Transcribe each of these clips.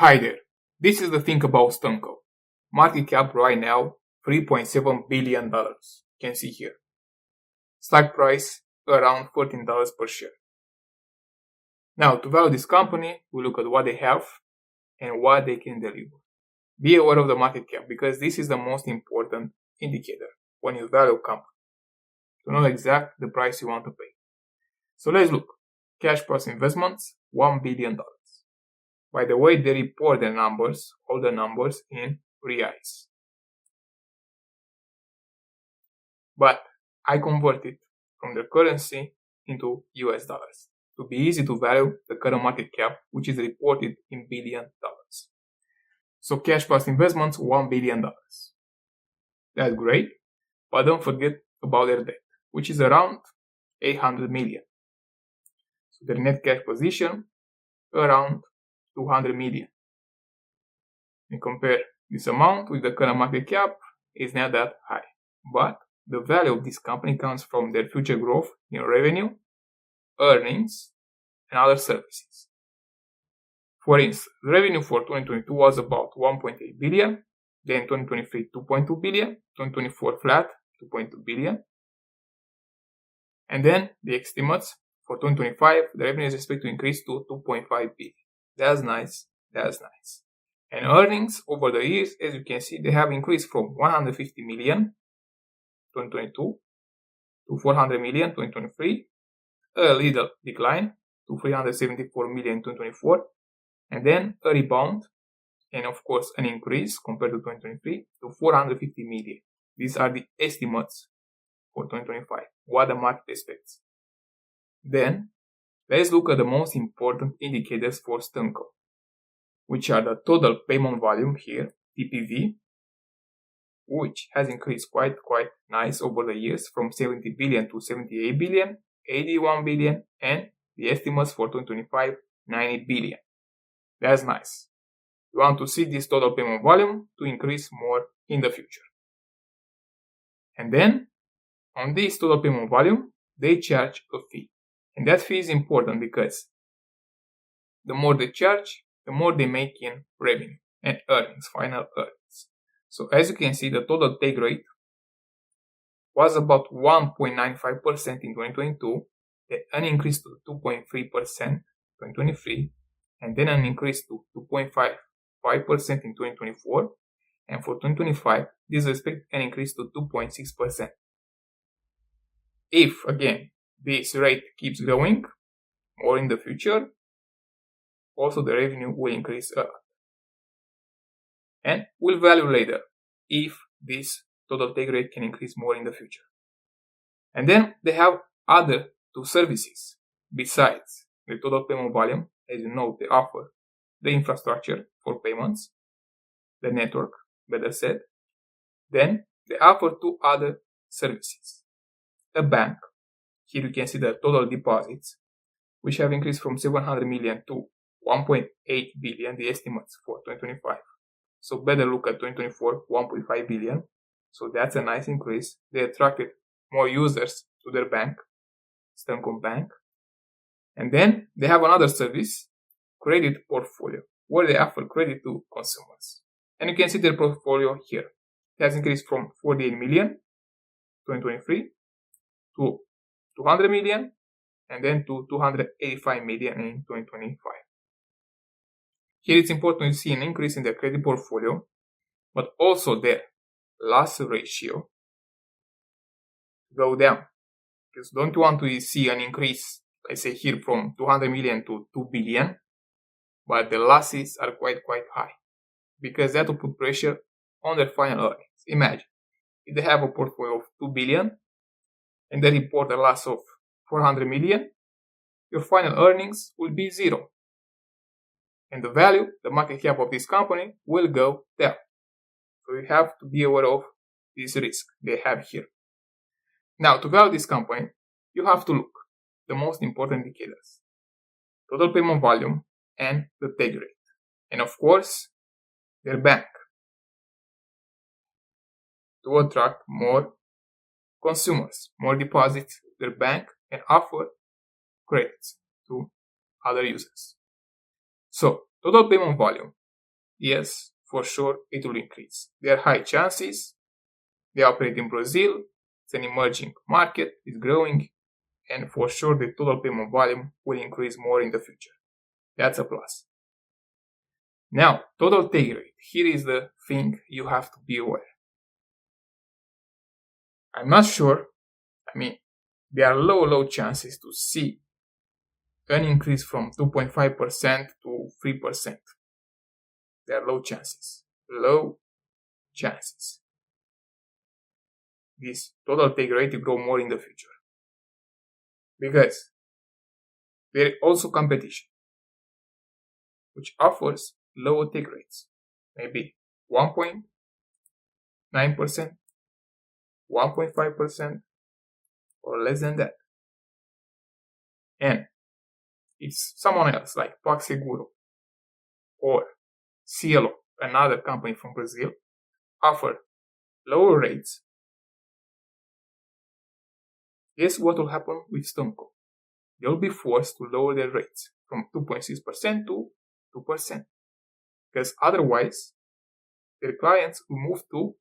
Hi there, this is the thing about StoneCo. Market cap right now, $3.7 billion. You can see here. Stock price around $14 per share. Now, to value this company, we look at what they have and what they can deliver. Be aware of the market cap because this is the most important indicator when you value a company to know exactly the price you want to pay. So let's look. Cash plus investments, $1 billion. By the way, they report their numbers, all the numbers in reais. But I converted from the currency into US dollars to be easy to value the current market cap, which is reported in billion dollars. So cash plus investments, $1 billion. That's great, but don't forget about their debt, which is around 800 million. So their net cash position, around 200 million. And compare this amount with the current market cap, is not that high. But the value of this company comes from their future growth in revenue, earnings, and other services. For instance, the revenue for 2022 was about 1.8 billion, then 2023 2.2 billion, 2024 flat 2.2 billion. And then the estimates for 2025, the revenue is expected to increase to 2.5 billion. That's nice. And earnings over the years, as you can see, they have increased from 150 million 2022 to 400 million 2023, a little decline to 374 million 2024, and then a rebound, and of course an increase compared to 2023 to 450 million. These are the estimates for 2025, what the market expects. Then, let's look at the most important indicators for StoneCo, which are the total payment volume here, TPV, which has increased quite nice over the years from 70 billion to 78 billion, 81 billion, and the estimates for 2025, 90 billion. That's nice. You want to see this total payment volume to increase more in the future. And then, on this total payment volume, they charge a fee. And that fee is important because the more they charge, the more they make in revenue and earnings, final earnings. So as you can see, the total take rate was about 1.95% in 2022, then an increase to 2.3% in 2023, and then an increase to 2.55% in 2024, and for 2025, this is expected an increase to 2.6%. If, again, this rate keeps growing, or in the future, also the revenue will increase a lot. And we'll value later if this total take rate can increase more in the future. And then they have other two services besides the total payment volume. As you know, they offer the infrastructure for payments, the network, better said. Then they offer two other services. A bank. Here you can see the total deposits, which have increased from 700 million to 1.8 billion, the estimates for 2025. So better look at 2024, 1.5 billion. So that's a nice increase. They attracted more users to their bank, StoneCo Bank. And then they have another service, credit portfolio, where they offer credit to consumers. And you can see their portfolio here. It has increased from 48 million 2023 to 200 million and then to 285 million in 2025. Here it's important to see an increase in the credit portfolio, but also their loss ratio go down. Because don't you want to see an increase, let's say here from 200 million to 2 billion, but the losses are quite high. Because that will put pressure on their final earnings. Imagine, if they have a portfolio of 2 billion and they report a loss of 400 million, your final earnings will be zero. And the value, the market cap of this company will go down. So you have to be aware of this risk they have here. Now, to value this company, you have to look the most important indicators: total payment volume and the take rate. And of course, their bank, to attract more consumers, more deposits to their bank and offer credits to other users. So, total payment volume yes, for sure it will increase. There are high chances. They operate in Brazil. It's an emerging market. It's growing. And for sure the total payment volume will increase more in the future. That's a plus. Now, total take rate. Here is the thing you have to be aware. I'm not sure. There are low chances to see an increase from 2.5% to 3%. There are low chances. Low chances. This total take rate will grow more in the future. Because there is also competition, which offers lower take rates. Maybe 1.9%, 1.5%, or less than that. And it's someone else like PagSeguro or Cielo, another company from Brazil, offer lower rates. Guess what will happen with StoneCo? They'll be forced to lower their rates from 2.6% to 2%. Because otherwise, their clients will move to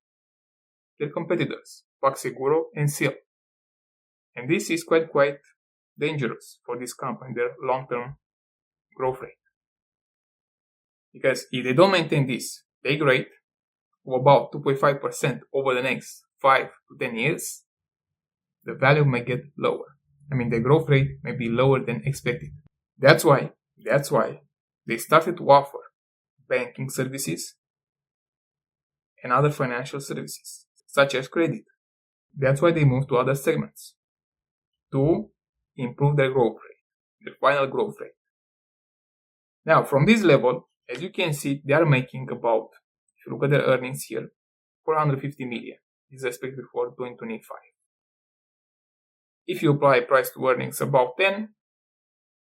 their competitors, PagSeguro and Cielo. And this is quite dangerous for this company, their long-term growth rate. Because if they don't maintain this take rate of about 2.5% over the next 5 to 10 years, the value may get lower. The growth rate may be lower than expected. That's why they started to offer banking services and other financial services, such as credit. That's why they moved to other segments to improve their growth rate, their final growth rate. Now, from this level, as you can see, they are making about, if you look at their earnings here, 450 million is expected for 2025. If you apply price to earnings about 10,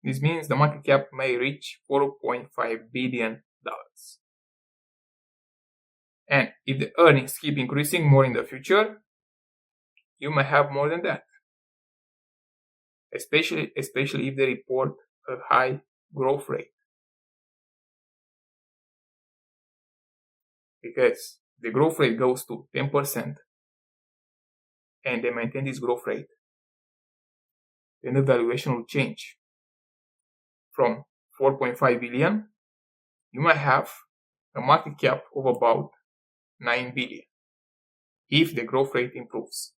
this means the market cap may reach $4.5 billion. And if the earnings keep increasing more in the future, you may have more than that. Especially if they report a high growth rate. Because the growth rate goes to 10% and they maintain this growth rate, then the valuation will change. From 4.5 billion, you might have a market cap of about 9 billion. If the growth rate improves,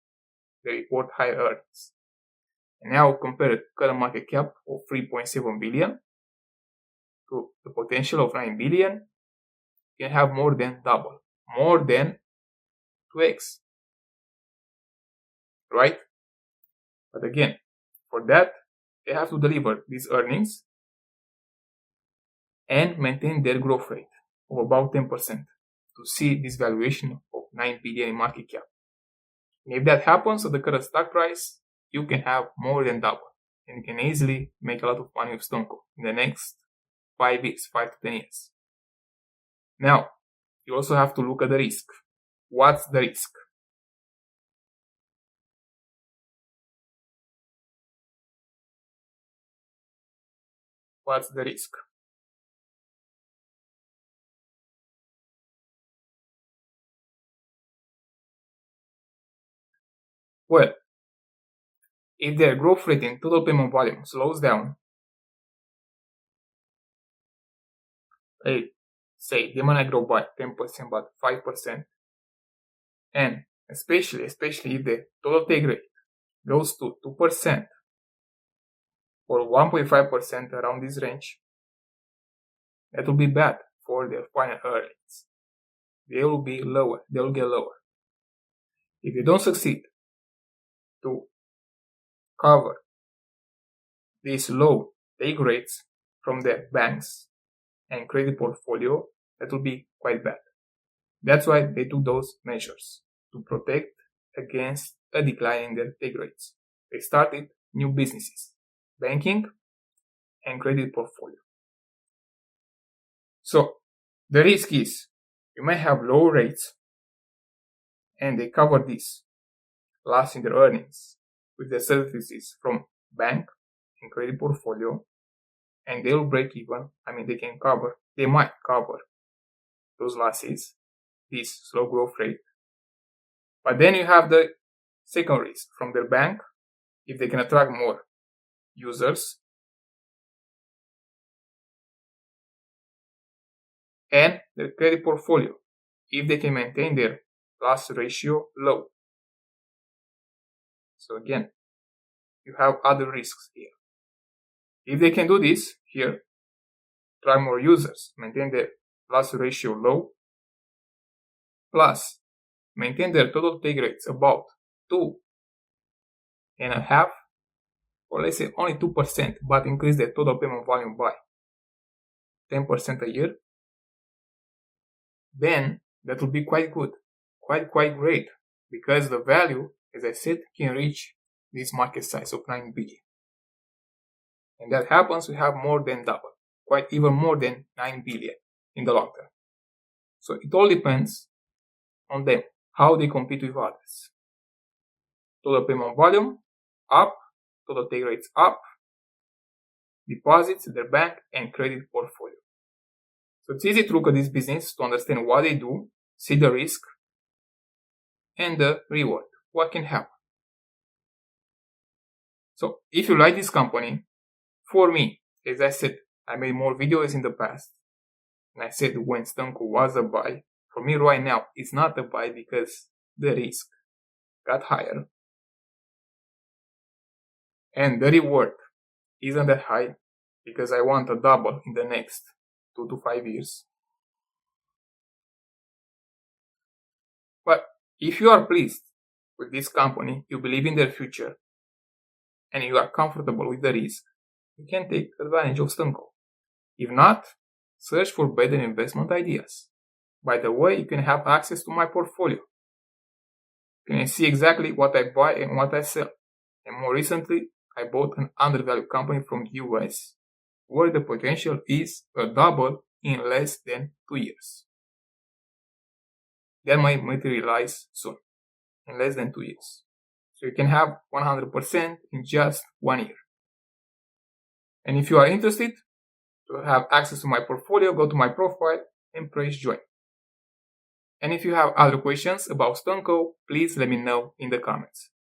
they report higher earnings. And now compare the current market cap of 3.7 billion to the potential of 9 billion, you can have more than double, more than 2x. Right? But again, for that, they have to deliver these earnings and maintain their growth rate of about 10% to see this valuation of 9 billion in market cap. And if that happens at the current stock price, you can have more than double. And you can easily make a lot of money with StoneCo in the next 5 years, 5 to 10 years. Now, you also have to look at the risk. What's the risk? What's the risk? Well, if their growth rate in total payment volume slows down, say they might not grow by 10% but 5%, and especially if the total take rate goes to 2% or 1.5% around this range, that will be bad for their final earnings. They will get lower. If they don't succeed to cover these low take rates from their banks and credit portfolio, that will be quite bad. That's why they took those measures to protect against a decline in their take rates. They started new businesses, banking and credit portfolio. So the risk is you may have low rates and they cover this loss in their earnings with the services from bank and credit portfolio, and they'll break even. They might cover those losses, this slow growth rate. But then you have the second risk from their bank, if they can attract more users, and their credit portfolio, if they can maintain their loss ratio low. So again, you have other risks here. If they can do this here, attract more users, maintain their loss ratio low, plus maintain their total take rates about 2.5%, or let's say only 2%, but increase their total payment volume by 10% a year, then that will be quite good, quite great, because the value, as I said, can reach this market size of 9 billion. And that happens, we have more than double, quite even more than 9 billion in the long term. So it all depends on them, how they compete with others. Total payment volume up, total take rates up, deposits, their bank, and credit portfolio. So it's easy to look at this business to understand what they do, see the risk, and the reward, what can happen. So if you like this company, for me, as I said, I made more videos in the past, and I said when StoneCo was a buy, for me right now, it's not a buy because the risk got higher, and the reward isn't that high because I want a double in the next 2 to 5 years. But if you are pleased with this company, you believe in their future, and you are comfortable with the risk, you can take advantage of StoneCo. If not, search for better investment ideas. By the way, you can have access to my portfolio. You can see exactly what I buy and what I sell. And more recently, I bought an undervalued company from the US, where the potential is a double in less than 2 years. That might materialize soon, in less than 2 years. So you can have 100% in just 1 year. And if you are interested to have access to my portfolio, go to my profile and press join. And if you have other questions about StoneCo, please let me know in the comments.